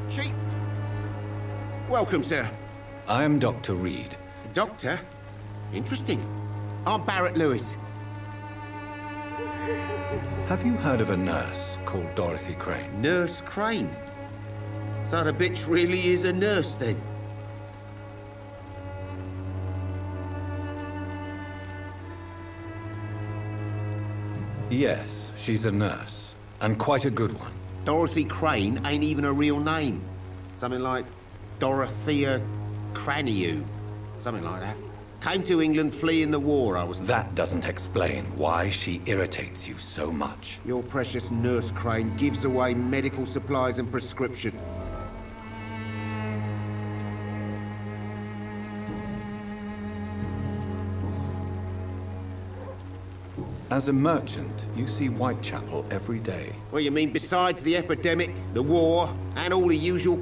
She... Welcome, sir. I am Dr. Reed. Doctor? Interesting. I'm Barrett Lewis. Have you heard of a nurse called Dorothy Crane? Nurse Crane? So the bitch really is a nurse, then? Yes, she's a nurse. And quite a good one. Dorothy Crane ain't even a real name. Something like Dorothea Craniu. Something like that. Came to England fleeing the war, I was... That doesn't explain why she irritates you so much. Your precious Nurse Crane gives away medical supplies and prescription. As a merchant, you see Whitechapel every day. Well, you mean besides the epidemic, the war, and all the usual...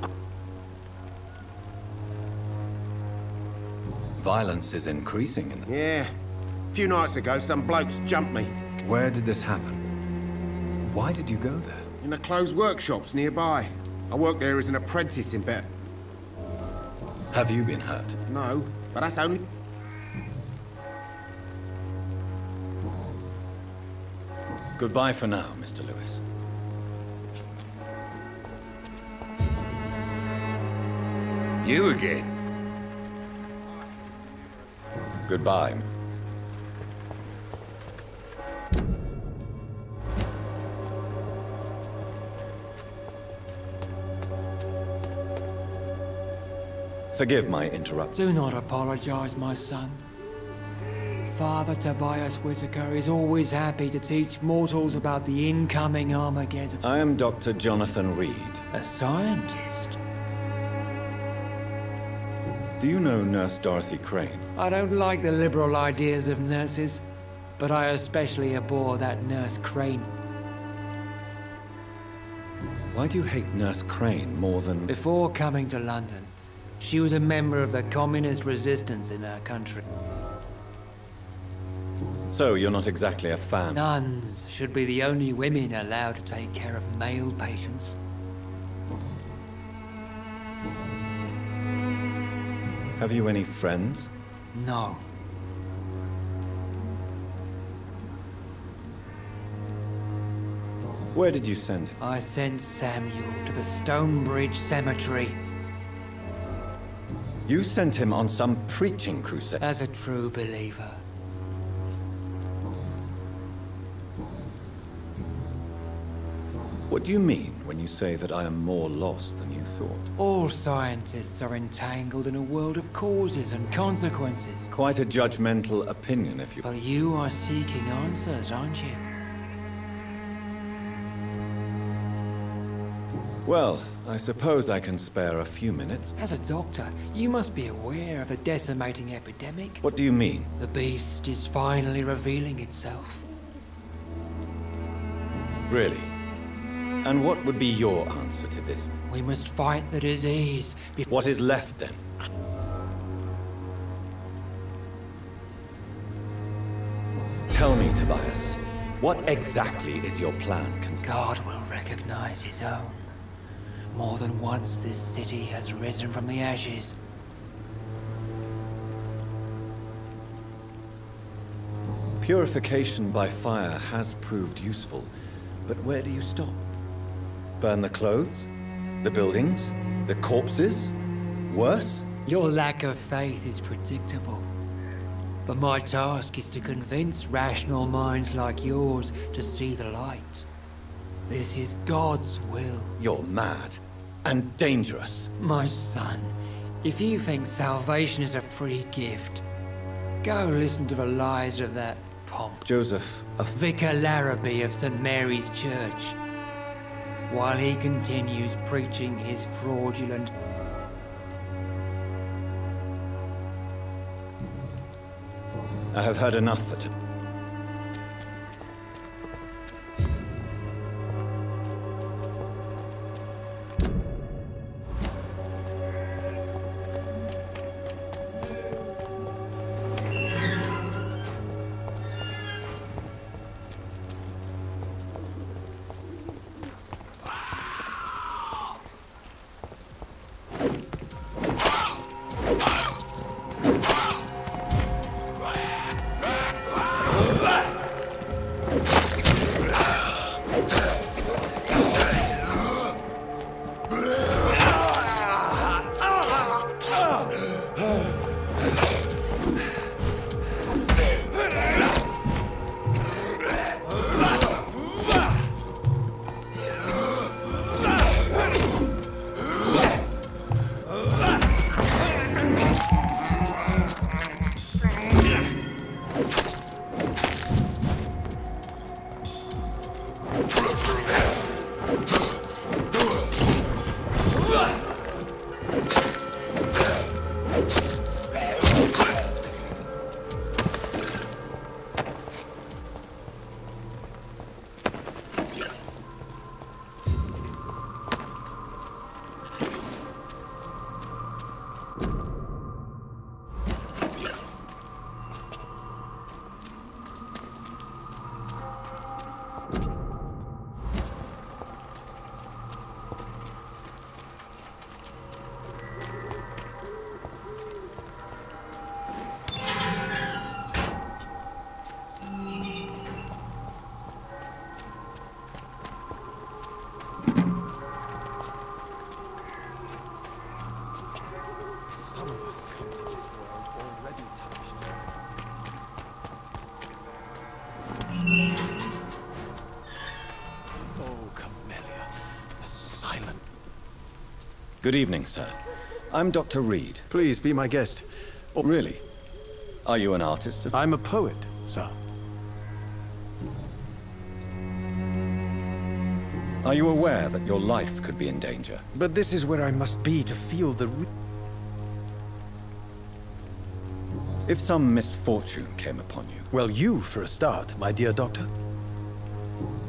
Violence is increasing in... Yeah. A few nights ago, some blokes jumped me. Where did this happen? Why did you go there? In the closed workshops nearby. I work there as an apprentice in bed. Have you been hurt? No, but that's only... Goodbye for now, Mr. Lewis. You again? Goodbye. Forgive my interruption. Do not apologize, my son. Father Tobias Whitaker is always happy to teach mortals about the incoming Armageddon. I am Dr. Jonathan Reed. A scientist? Do you know Nurse Dorothy Crane? I don't like the liberal ideas of nurses, but I especially abhor that Nurse Crane. Why do you hate Nurse Crane more than... Before coming to London, she was a member of the communist resistance in our country. So, you're not exactly a fan? Nuns should be the only women allowed to take care of male patients. Have you any friends? No. Where did you send him? I sent Samuel to the Stonebridge Cemetery. You sent him on some preaching crusade? As a true believer. What do you mean when you say that I am more lost than you thought? All scientists are entangled in a world of causes and consequences. Quite a judgmental opinion, if you... But you are seeking answers, aren't you? Well, I suppose I can spare a few minutes. As a doctor, you must be aware of the decimating epidemic. What do you mean? The beast is finally revealing itself. Really? And what would be your answer to this? We must fight the disease. What is left, then? Tell me, Tobias, what exactly is your plan concerning... God will recognize his own. More than once, this city has risen from the ashes. Purification by fire has proved useful, but where do you stop? Burn the clothes? The buildings? The corpses? Worse? Your lack of faith is predictable. But my task is to convince rational minds like yours to see the light. This is God's will. You're mad. And dangerous. My son, if you think salvation is a free gift, go listen to the lies of that pomp. Joseph, Vicar Larrabee of St. Mary's Church. While he continues preaching his fraudulent... I have heard enough for today. Good evening, sir. I'm Dr. Reed. Please be my guest. Oh, really? Are you an artist? I'm a poet, sir. Are you aware that your life could be in danger? But this is where I must be to feel the... If some misfortune came upon you... Well, you, for a start, my dear doctor.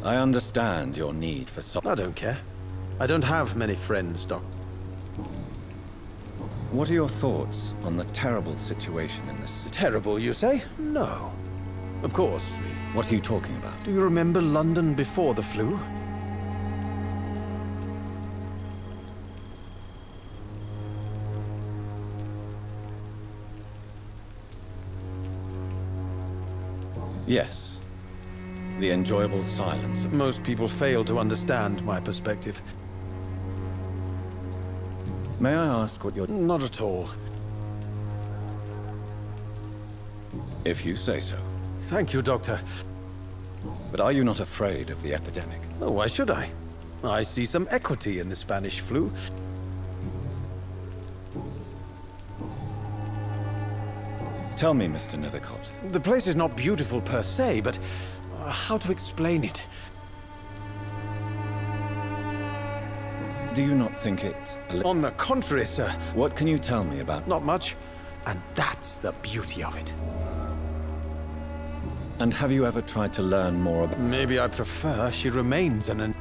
I understand your need for I don't care. I don't have many friends, Doctor. What are your thoughts on the terrible situation in this city? Terrible, you say? No. Of course. What are you talking about? Do you remember London before the flu? Yes. The enjoyable silence of... Most people fail to understand my perspective. May I ask what you're... Not at all. If you say so. Thank you, Doctor. But are you not afraid of the epidemic? Oh, why should I? I see some equity in the Spanish flu. Tell me, Mr. Nethercott. The place is not beautiful per se, but how to explain it? Do you not think it... On the contrary, sir. What can you tell me about... Not much. And that's the beauty of it. And have you ever tried to learn more about... Maybe I prefer she remains an...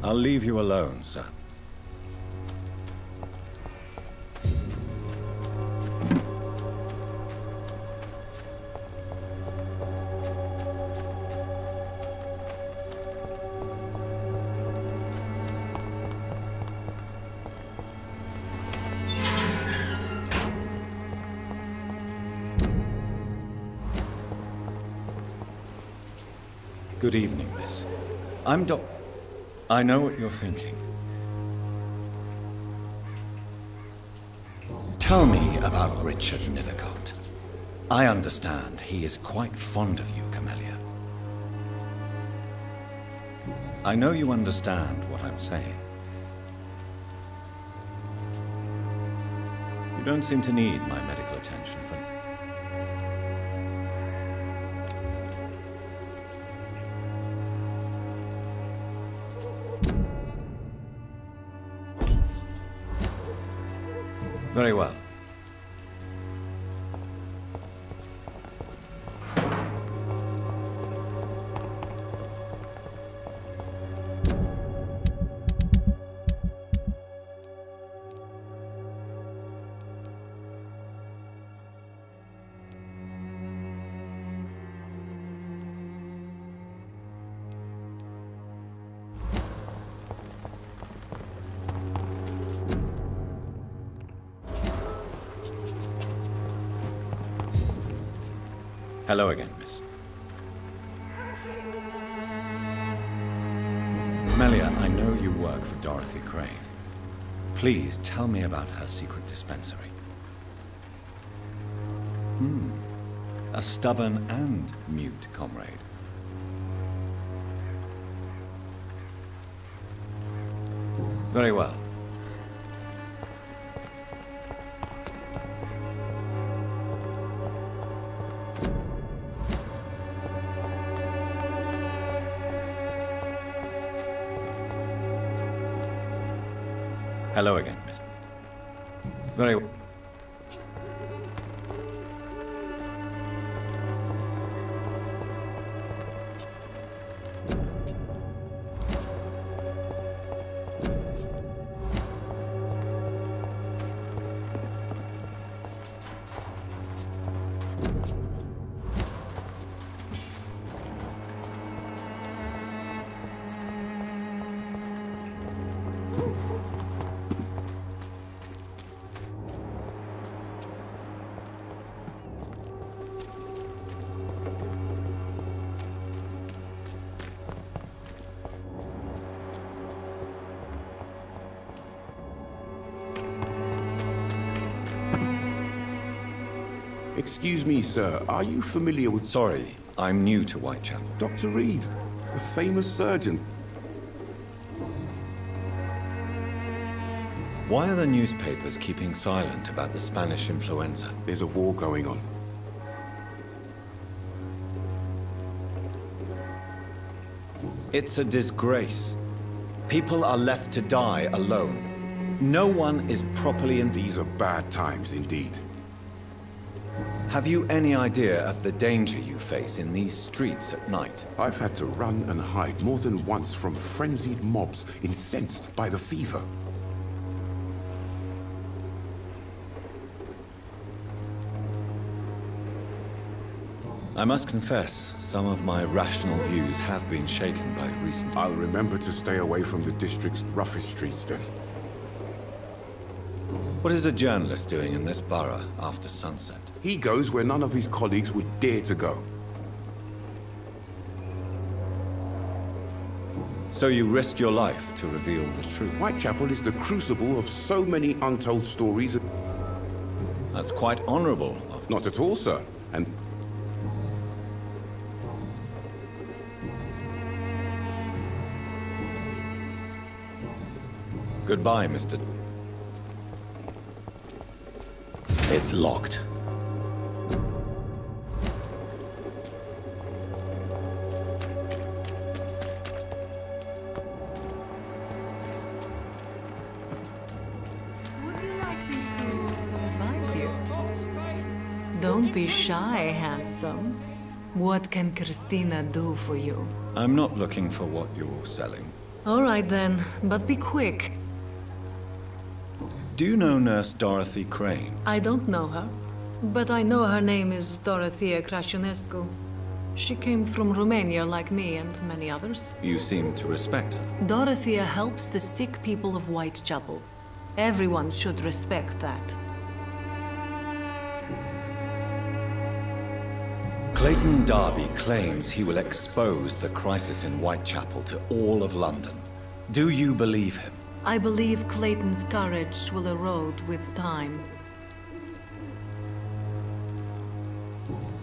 I'll leave you alone, sir. Good evening, miss. I'm Doc... I know what you're thinking. Tell me about Richard Nethercott. I understand he is quite fond of you, Camellia. I know you understand what I'm saying. You don't seem to need my medical attention for... Very well. Hello again, miss. Melia, I know you work for Dorothy Crane. Please tell me about her secret dispensary. A stubborn and mute comrade. Very well. Hello again, miss. Very well. Excuse me, sir. Are you familiar with... Sorry, I'm new to Whitechapel. Dr. Reed, the famous surgeon? Why are the newspapers keeping silent about the Spanish influenza? There's a war going on. It's a disgrace. People are left to die alone. No one is properly in... These are bad times indeed. Have you any idea of the danger you face in these streets at night? I've had to run and hide more than once from frenzied mobs incensed by the fever. I must confess, some of my rational views have been shaken by recent... I'll remember to stay away from the district's roughest streets then. What is a journalist doing in this borough after sunset? He goes where none of his colleagues would dare to go. So you risk your life to reveal the truth? Whitechapel is the crucible of so many untold stories. That's quite honorable of... Not at all, sir. And Goodbye, Mr. It's locked. Would you like me to revive you? Don't be shy, handsome. What can Christina do for you? I'm not looking for what you're selling. All right then, but be quick. Do you know Nurse Dorothy Crane? I don't know her, but I know her name is Dorothy Crane. She came from Romania like me and many others. You seem to respect her. Dorothea helps the sick people of Whitechapel. Everyone should respect that. Clayton Darby claims he will expose the crisis in Whitechapel to all of London. Do you believe him? I believe Clayton's courage will erode with time.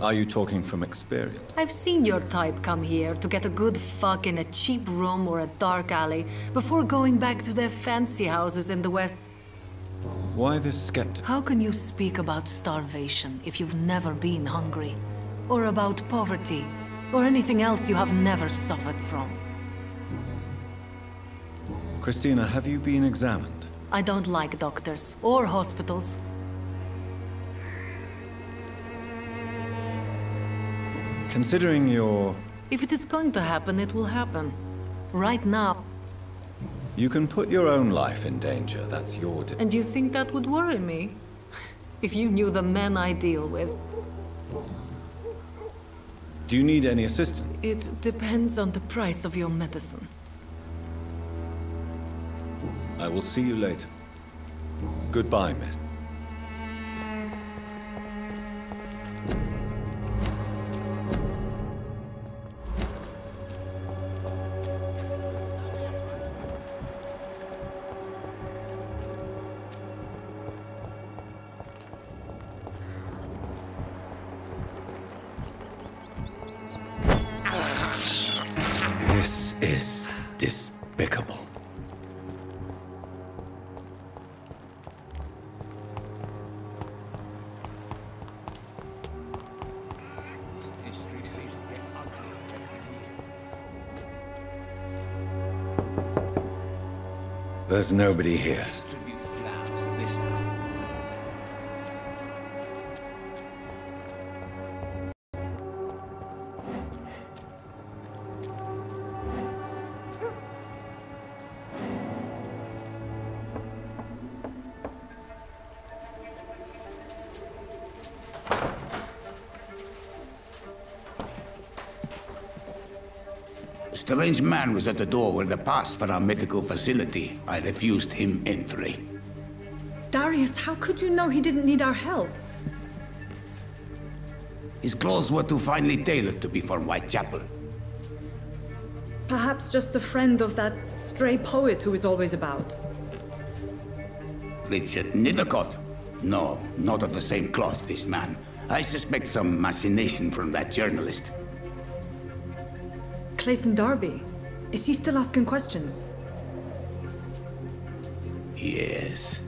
Are you talking from experience? I've seen your type come here to get a good fuck in a cheap room or a dark alley before going back to their fancy houses in the West. Why this skeptic? How can you speak about starvation if you've never been hungry? Or about poverty? Or anything else you have never suffered from? Christina, have you been examined? I don't like doctors or hospitals. Considering your... If it is going to happen, it will happen. Right now. You can put your own life in danger, that's your... And you think that would worry me? If you knew the men I deal with. Do you need any assistance? It depends on the price of your medicine. I will see you later. Goodbye, miss. This is despicable. There's nobody here. A strange man was at the door with a pass for our medical facility. I refused him entry. Darius, how could you know he didn't need our help? His clothes were too finely tailored to be from Whitechapel. Perhaps just a friend of that stray poet who is always about. Richard Nithercott? No, not of the same cloth, this man. I suspect some machination from that journalist. Clayton Darby. Is he still asking questions? Yes.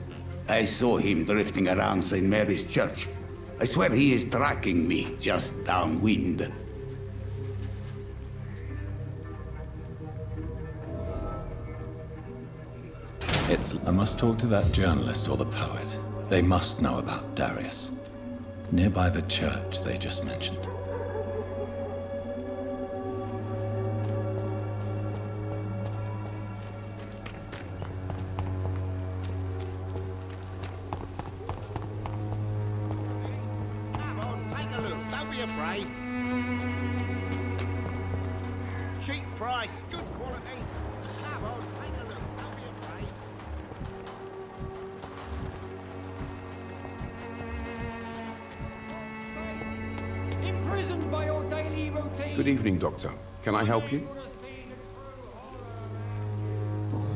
I saw him drifting around St. Mary's Church. I swear he is tracking me just downwind. I must talk to that journalist or the poet. They must know about Darius. Nearby the church they just mentioned. Come on, take a look. Don't be afraid. Cheap price, good quality. Come on, take a look. Don't be afraid. Imprisoned by your daily routine. Good evening, Doctor. Can I help you?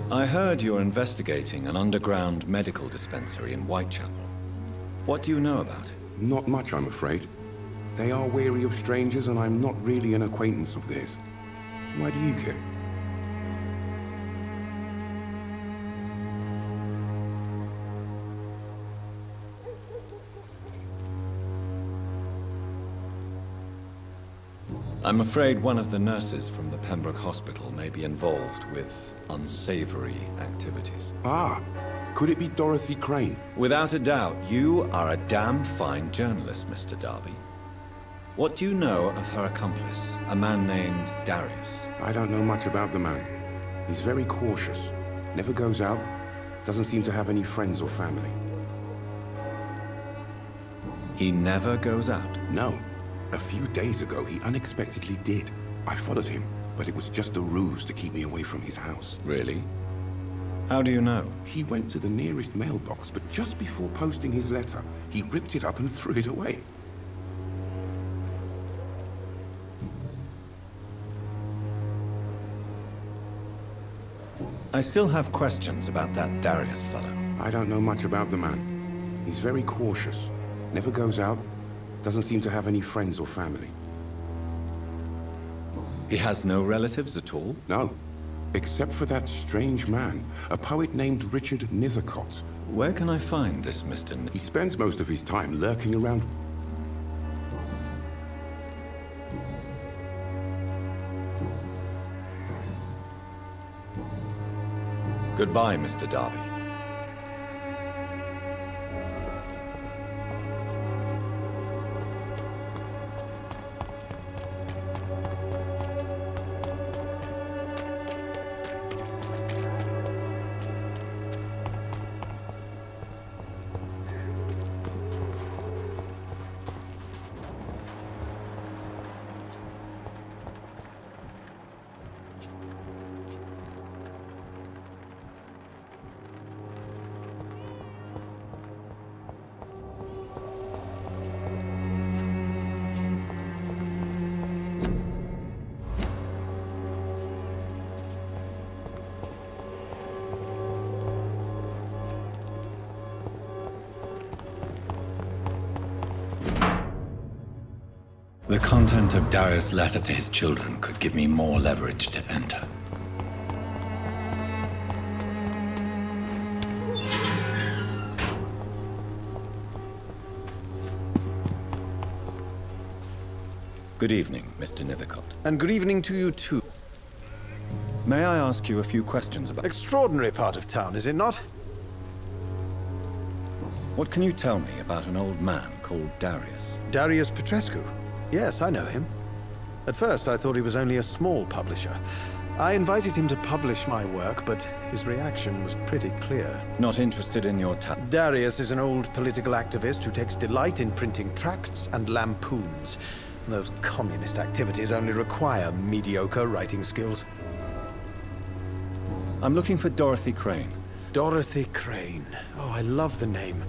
I heard you're investigating an underground medical dispensary in Whitechapel. What do you know about it? Not much, I'm afraid. They are wary of strangers, and I'm not really an acquaintance of theirs. Why do you care? I'm afraid one of the nurses from the Pembroke Hospital may be involved with unsavory activities. Ah, could it be Dorothy Crane? Without a doubt, you are a damn fine journalist, Mr. Darby. What do you know of her accomplice, a man named Darius? I don't know much about the man. He's very cautious. Never goes out. Doesn't seem to have any friends or family. He never goes out? No. A few days ago, he unexpectedly did. I followed him, but it was just a ruse to keep me away from his house. Really? How do you know? He went to the nearest mailbox, but just before posting his letter, he ripped it up and threw it away. I still have questions about that Darius fellow. I don't know much about the man. He's very cautious. Never goes out. Doesn't seem to have any friends or family. He has no relatives at all? No. Except for that strange man, a poet named Richard Nithercott. Where can I find this Mr. He spends most of his time lurking around. Goodbye, Mr. Darby. The content of Darius' letter to his children could give me more leverage to enter. Good evening, Mr. Nithercott. And good evening to you too. May I ask you a few questions about... Extraordinary part of town, is it not? What can you tell me about an old man called Darius? Darius Petrescu. Yes, I know him. At first, I thought he was only a small publisher. I invited him to publish my work, but his reaction was pretty clear. Not interested in your Darius is an old political activist who takes delight in printing tracts and lampoons. Those communist activities only require mediocre writing skills. I'm looking for Dorothy Crane. Dorothy Crane. Oh, I love the name.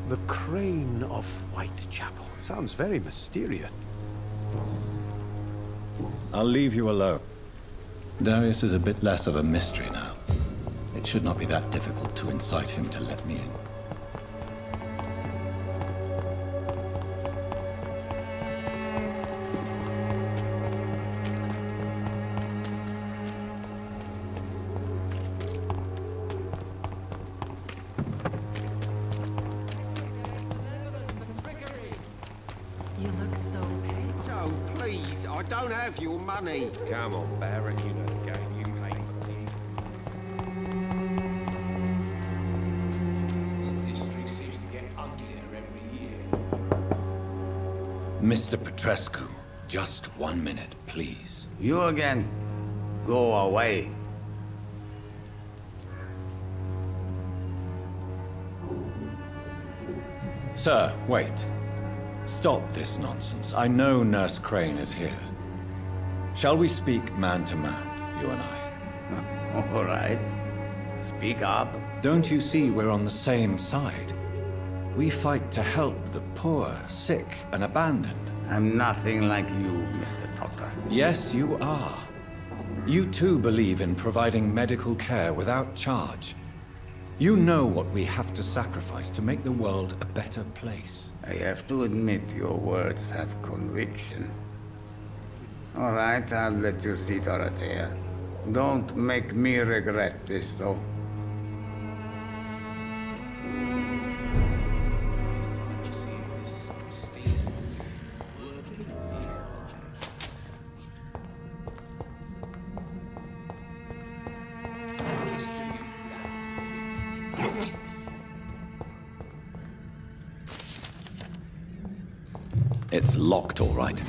The Crane of Whitechapel. Sounds very mysterious. I'll leave you alone. Darius is a bit less of a mystery now. It should not be that difficult to incite him to let me in. don't have your money. Come on, Baron, you know the game. You pay for these. This district seems to get uglier every year. Mr. Petrescu, just 1 minute, please. You again? Go away. Sir, wait. Stop this nonsense. I know Nurse Crane is here. Shall we speak man to man, you and I? All right. Speak up. Don't you see we're on the same side? We fight to help the poor, sick, and abandoned. I'm nothing like you, Mr. Doctor. Yes, you are. You too believe in providing medical care without charge. You know what we have to sacrifice to make the world a better place. I have to admit your words have conviction. All right, I'll let you see Dorothea. Don't make me regret this, though. It's locked, all right.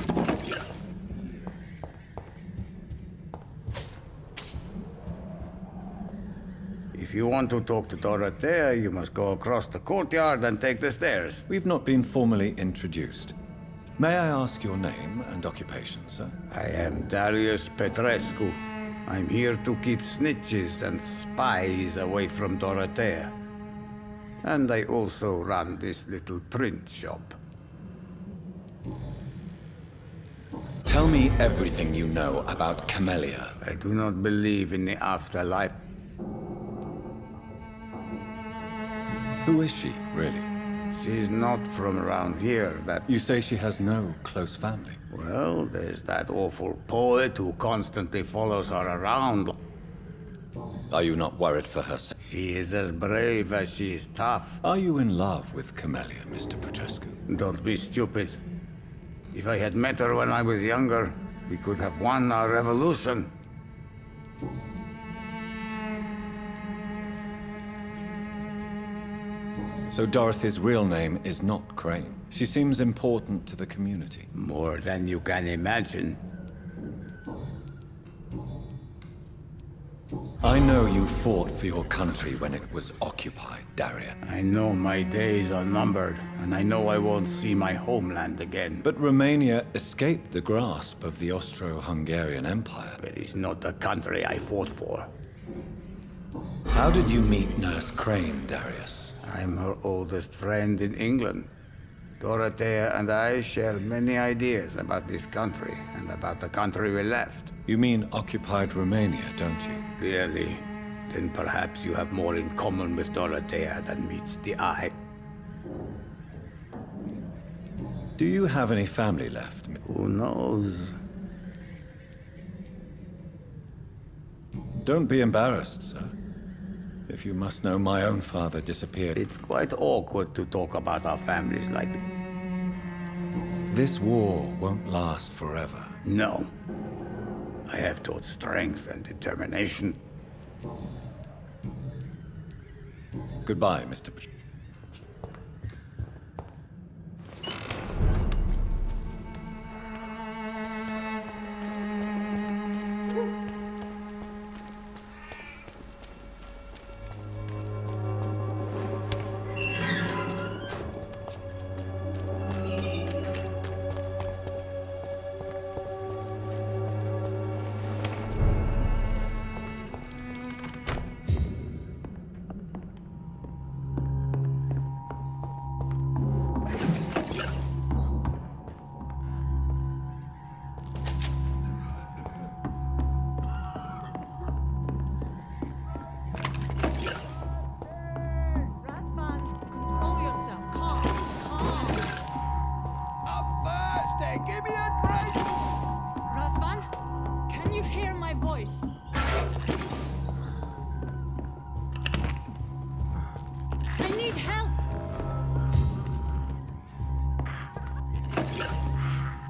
If you want to talk to Dorothea, you must go across the courtyard and take the stairs. We've not been formally introduced. May I ask your name and occupation, sir? I am Darius Petrescu. I'm here to keep snitches and spies away from Dorothea. And I also run this little print shop. Tell me everything you know about Camellia. I do not believe in the afterlife. Who is she, really? She's not from around here, that... You say she has no close family? Well, there's that awful poet who constantly follows her around. Are you not worried for her? She is as brave as she is tough. Are you in love with Camellia, Mr. Petrescu? Don't be stupid. If I had met her when I was younger, we could have won our revolution. So Dorothy's real name is not Crane. She seems important to the community. More than you can imagine. I know you fought for your country when it was occupied, Daria. I know my days are numbered, and I know I won't see my homeland again. But Romania escaped the grasp of the Austro-Hungarian Empire. It is not the country I fought for. How did you meet Nurse Crane, Darius? I'm her oldest friend in England. Dorothea and I share many ideas about this country, and about the country we left. You mean occupied Romania, don't you? Really? Then perhaps you have more in common with Dorothea than meets the eye. Do you have any family left? Who knows? Don't be embarrassed, sir. If you must know, my own father disappeared. It's quite awkward to talk about our families like this. This war won't last forever. No. I have taught strength and determination. Goodbye, Mr. Petrescu.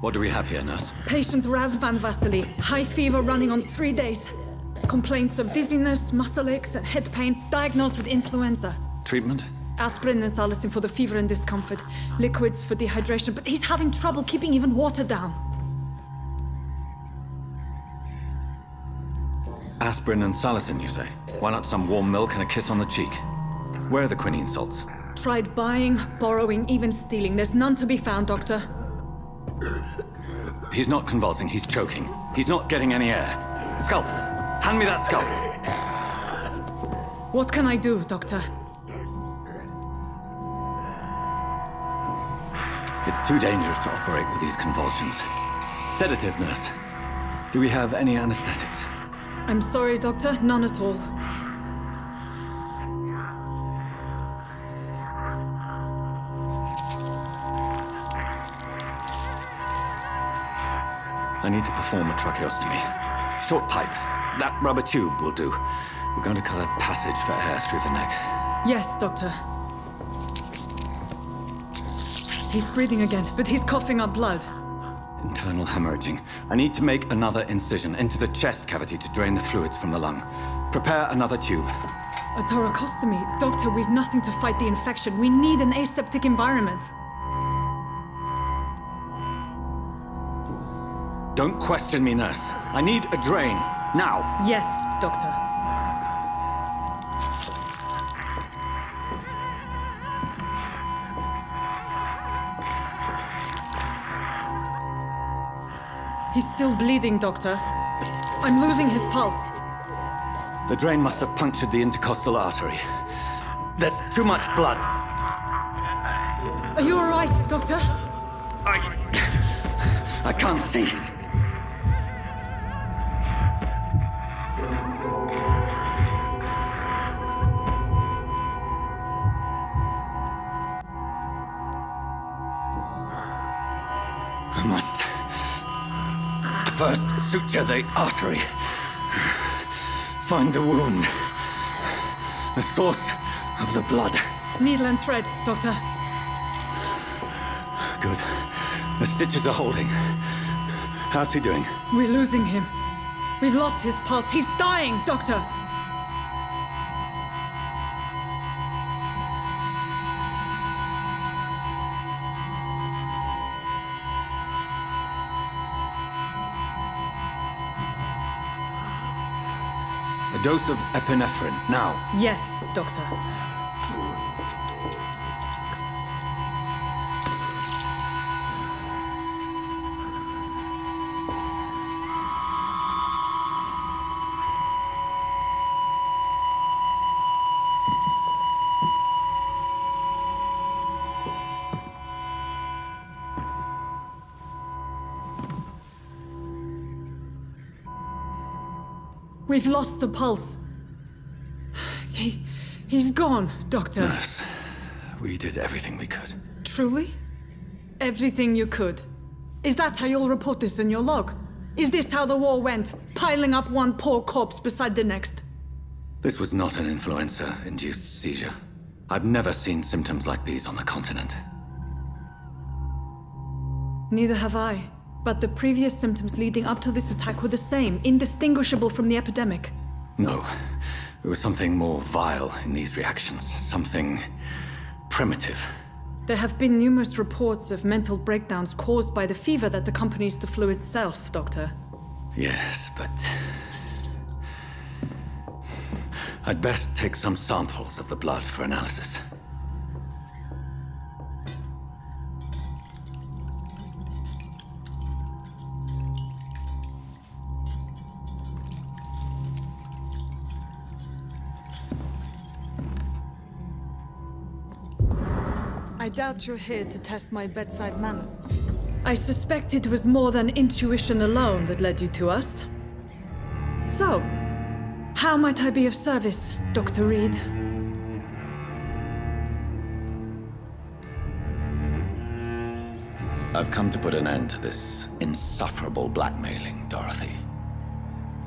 What do we have here, nurse? Patient Raz Van Vasily. High fever running on 3 days. Complaints of dizziness, muscle aches, and head pain. Diagnosed with influenza. Treatment? Aspirin and salicin for the fever and discomfort. Liquids for dehydration, but he's having trouble keeping even water down. Aspirin and salicin, you say? Why not some warm milk and a kiss on the cheek? Where are the quinine salts? Tried buying, borrowing, even stealing. There's none to be found, Doctor. He's not convulsing, he's choking. He's not getting any air. Scalpel! Hand me that scalpel! What can I do, Doctor? It's too dangerous to operate with these convulsions. Sedative, nurse. Do we have any anesthetics? I'm sorry, Doctor. None at all. I need to perform a tracheotomy. Short pipe. That rubber tube will do. We're going to cut a passage for air through the neck. Yes, Doctor. He's breathing again, but he's coughing up blood. Internal hemorrhaging. I need to make another incision into the chest cavity to drain the fluids from the lung. Prepare another tube. A thoracostomy? Doctor, we've nothing to fight the infection. We need an aseptic environment. Don't question me, nurse. I need a drain. Now. Yes, Doctor. He's still bleeding, Doctor. I'm losing his pulse. The drain must have punctured the intercostal artery. There's too much blood. Are you all right, Doctor? I can't see. I must first suture the artery. Find the wound. The source of the blood. Needle and thread, Doctor. Good. The stitches are holding. How's he doing? We're losing him. We've lost his pulse. He's dying, Doctor! A dose of epinephrine, now. Yes, Doctor. We've lost the pulse. He's gone, Doctor. Nurse, we did everything we could. Truly? Everything you could? Is that how you'll report this in your log? Is this how the war went? Piling up one poor corpse beside the next? This was not an influenza-induced seizure. I've never seen symptoms like these on the continent. Neither have I. But the previous symptoms leading up to this attack were the same, indistinguishable from the epidemic. No. There was something more vile in these reactions. Something primitive. There have been numerous reports of mental breakdowns caused by the fever that accompanies the flu itself, Doctor. Yes, but... I'd best take some samples of the blood for analysis. I doubt you're here to test my bedside manner. I suspect it was more than intuition alone that led you to us. So, how might I be of service, Dr. Reed? I've come to put an end to this insufferable blackmailing, Dorothy.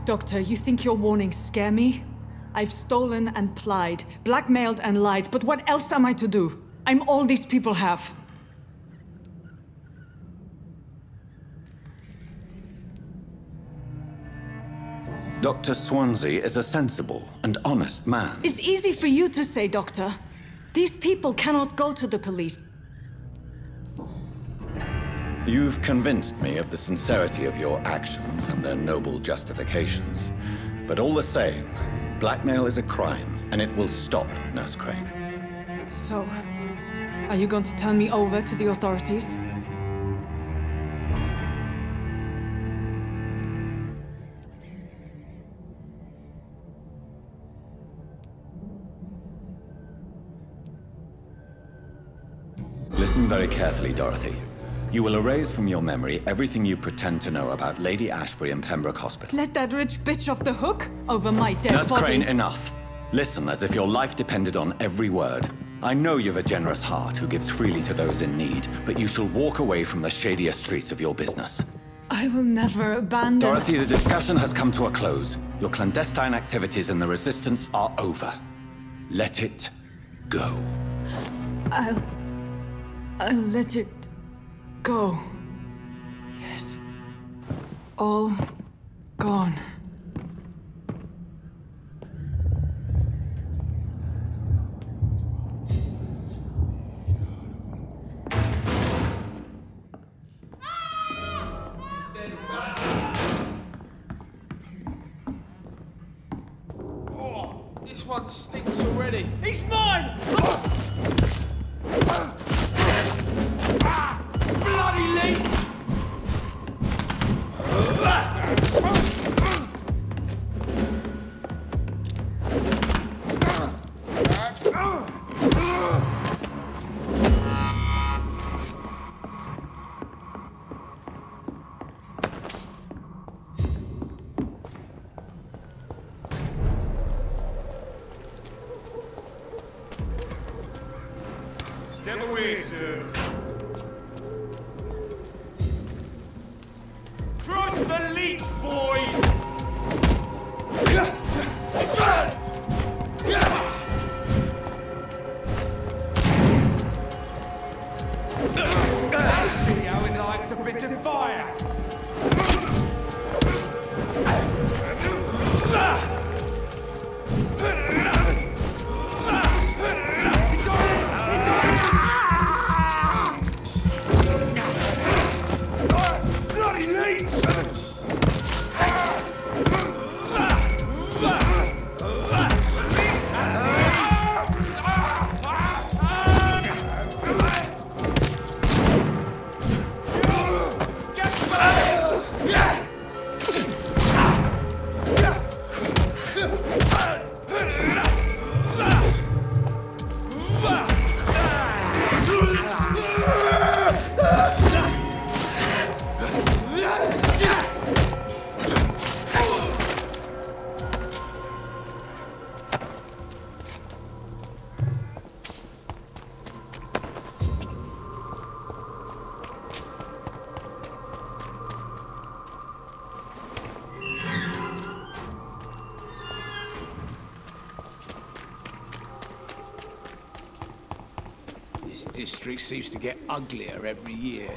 Doctor, you think your warnings scare me? I've stolen and plied, blackmailed and lied, but what else am I to do? I'm all these people have. Dr. Swansea is a sensible and honest man. It's easy for you to say, Doctor. These people cannot go to the police. You've convinced me of the sincerity of your actions and their noble justifications. But all the same, blackmail is a crime, and it will stop, Nurse Crane. So, are you going to turn me over to the authorities? Listen very carefully, Dorothy. You will erase from your memory everything you pretend to know about Lady Ashbury and Pembroke Hospital. Let that rich bitch off the hook over my dead Nurse body. Crane, enough. Listen as if your life depended on every word. I know you've a generous heart who gives freely to those in need, but you shall walk away from the shadier streets of your business. I will never abandon... Dorothy, the discussion has come to a close. Your clandestine activities in the Resistance are over. Let it go. I'll let it go. Yes. All gone. Oh, this one stinks already. He's mine! Bloody leech! Step away, sir. Crush the leech, boys! Let's see how he likes a bit of fire. Bloody leech! This district seems to get uglier every year.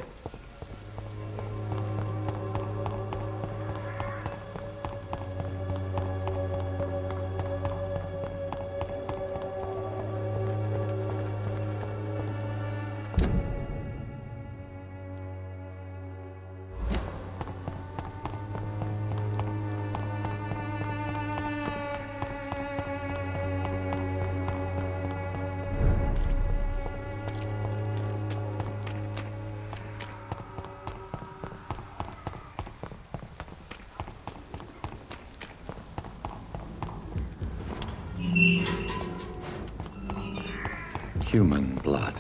Human blood.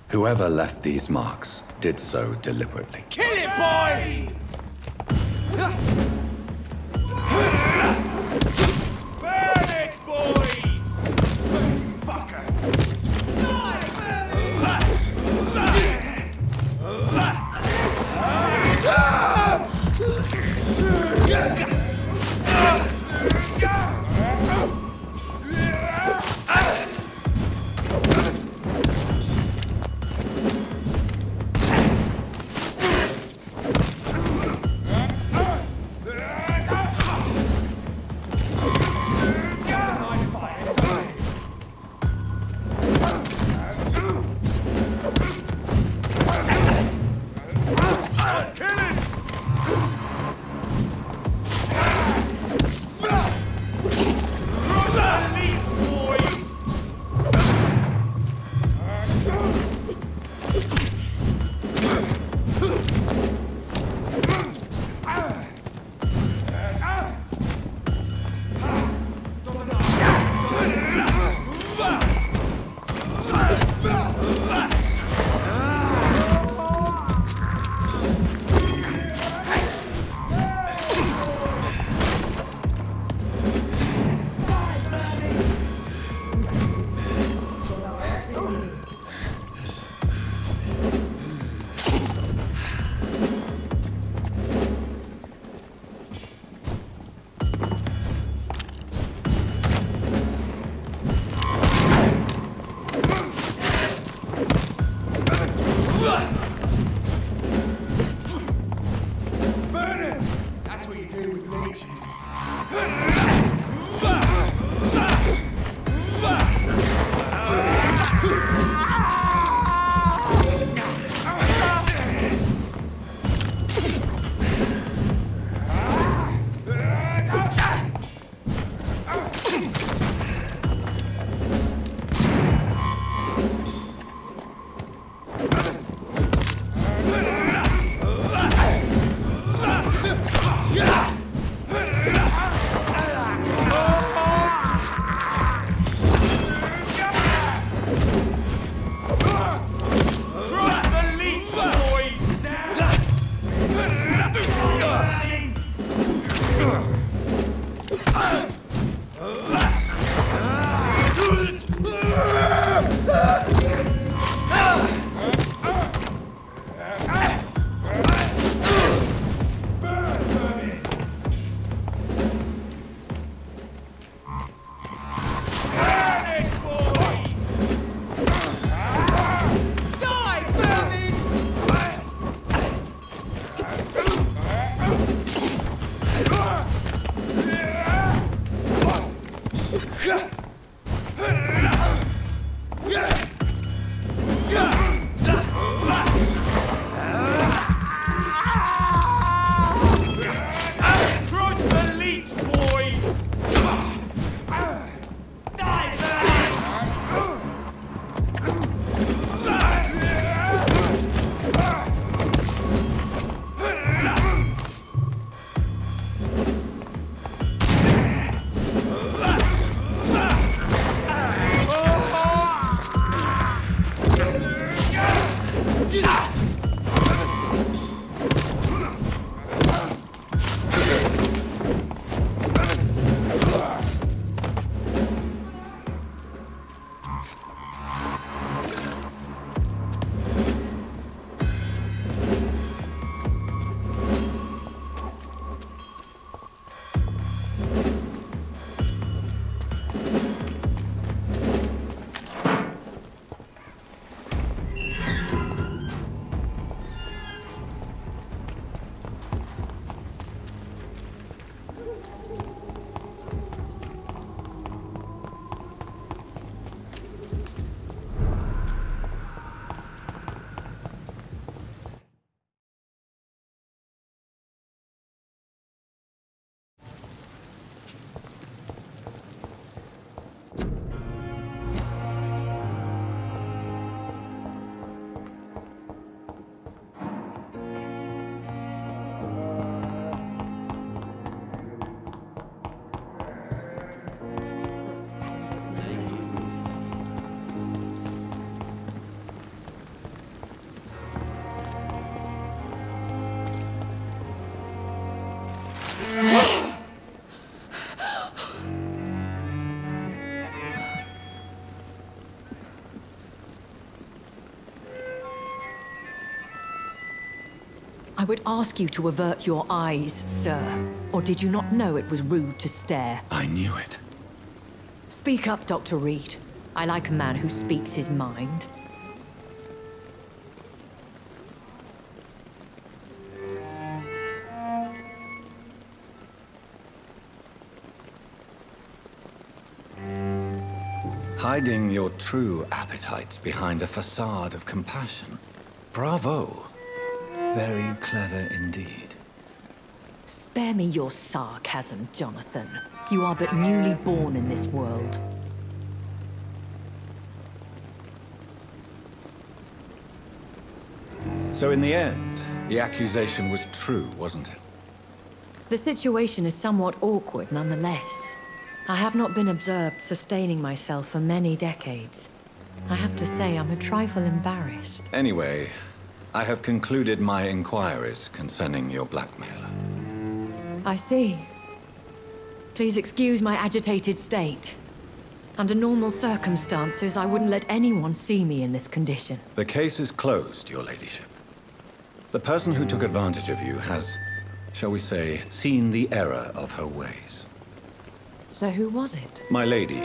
Whoever left these marks did so deliberately. Kill it, boy! Burn it, boys! Fucker! Crush the leech, boys! Die I would ask you to avert your eyes, sir. Or did you not know it was rude to stare? I knew it. Speak up, Dr. Reed. I like a man who speaks his mind. Hiding your true appetites behind a facade of compassion. Bravo. Very clever indeed. Spare me your sarcasm, Jonathan. You are but newly born in this world. So in the end, the accusation was true, wasn't it? The situation is somewhat awkward nonetheless. I have not been observed sustaining myself for many decades. I have to say I'm a trifle embarrassed. Anyway, I have concluded my inquiries concerning your blackmailer. I see. Please excuse my agitated state. Under normal circumstances, I wouldn't let anyone see me in this condition. The case is closed, your ladyship. The person who took advantage of you has, shall we say, seen the error of her ways. So who was it? My lady,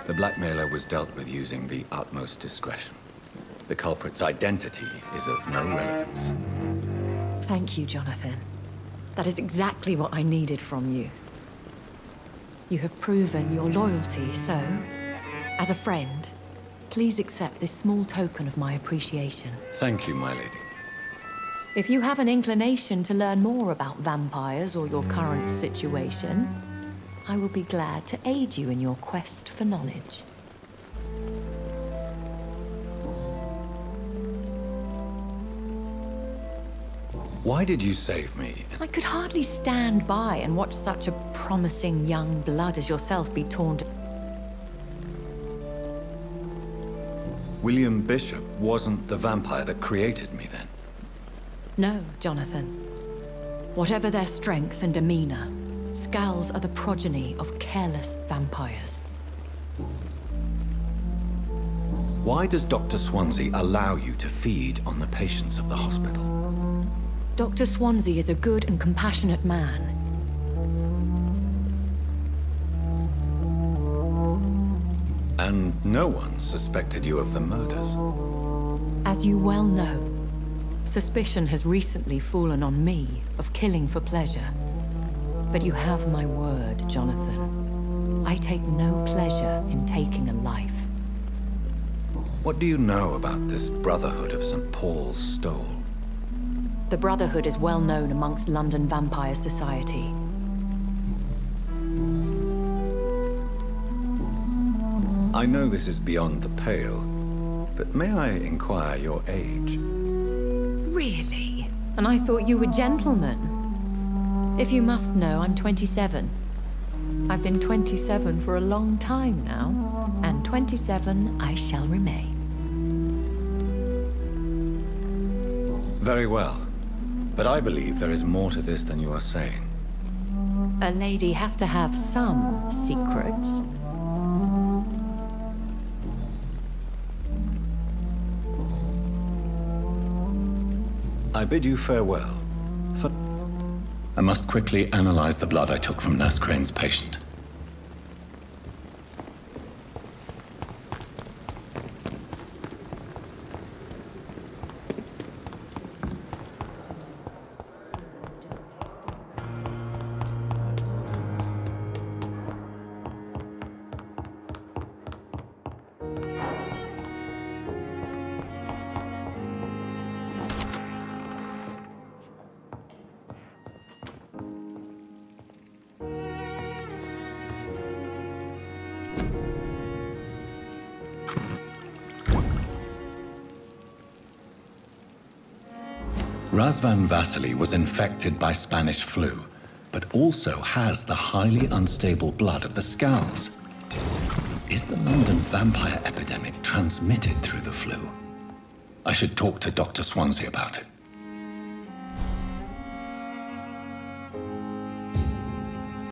the blackmailer was dealt with using the utmost discretion. The culprit's identity is of no relevance. Thank you, Jonathan. That is exactly what I needed from you. You have proven your loyalty, so, as a friend, please accept this small token of my appreciation. Thank you, my lady. If you have an inclination to learn more about vampires or your current situation, I will be glad to aid you in your quest for knowledge. Why did you save me? I could hardly stand by and watch such a promising young blood as yourself be torn to... William Bishop wasn't the vampire that created me then? No, Jonathan. Whatever their strength and demeanor, Skulls are the progeny of careless vampires. Why does Dr. Swansea allow you to feed on the patients of the hospital? Dr. Swansea is a good and compassionate man. And no one suspected you of the murders. As you well know, suspicion has recently fallen on me of killing for pleasure. But you have my word, Jonathan. I take no pleasure in taking a life. What do you know about this Brotherhood of St. Paul's Stole? The Brotherhood is well known amongst London vampire society. I know this is beyond the pale, but may I inquire your age? Really? And I thought you were gentlemen. If you must know, I'm 27. I've been 27 for a long time now, and 27 I shall remain. Very well. But I believe there is more to this than you are saying. A lady has to have some secrets. I bid you farewell. I must quickly analyze the blood I took from Nurse Crane's patient. Razvan Vasily was infected by Spanish flu, but also has the highly unstable blood of the Scowls. Is the London vampire epidemic transmitted through the flu? I should talk to Dr. Swansea about it.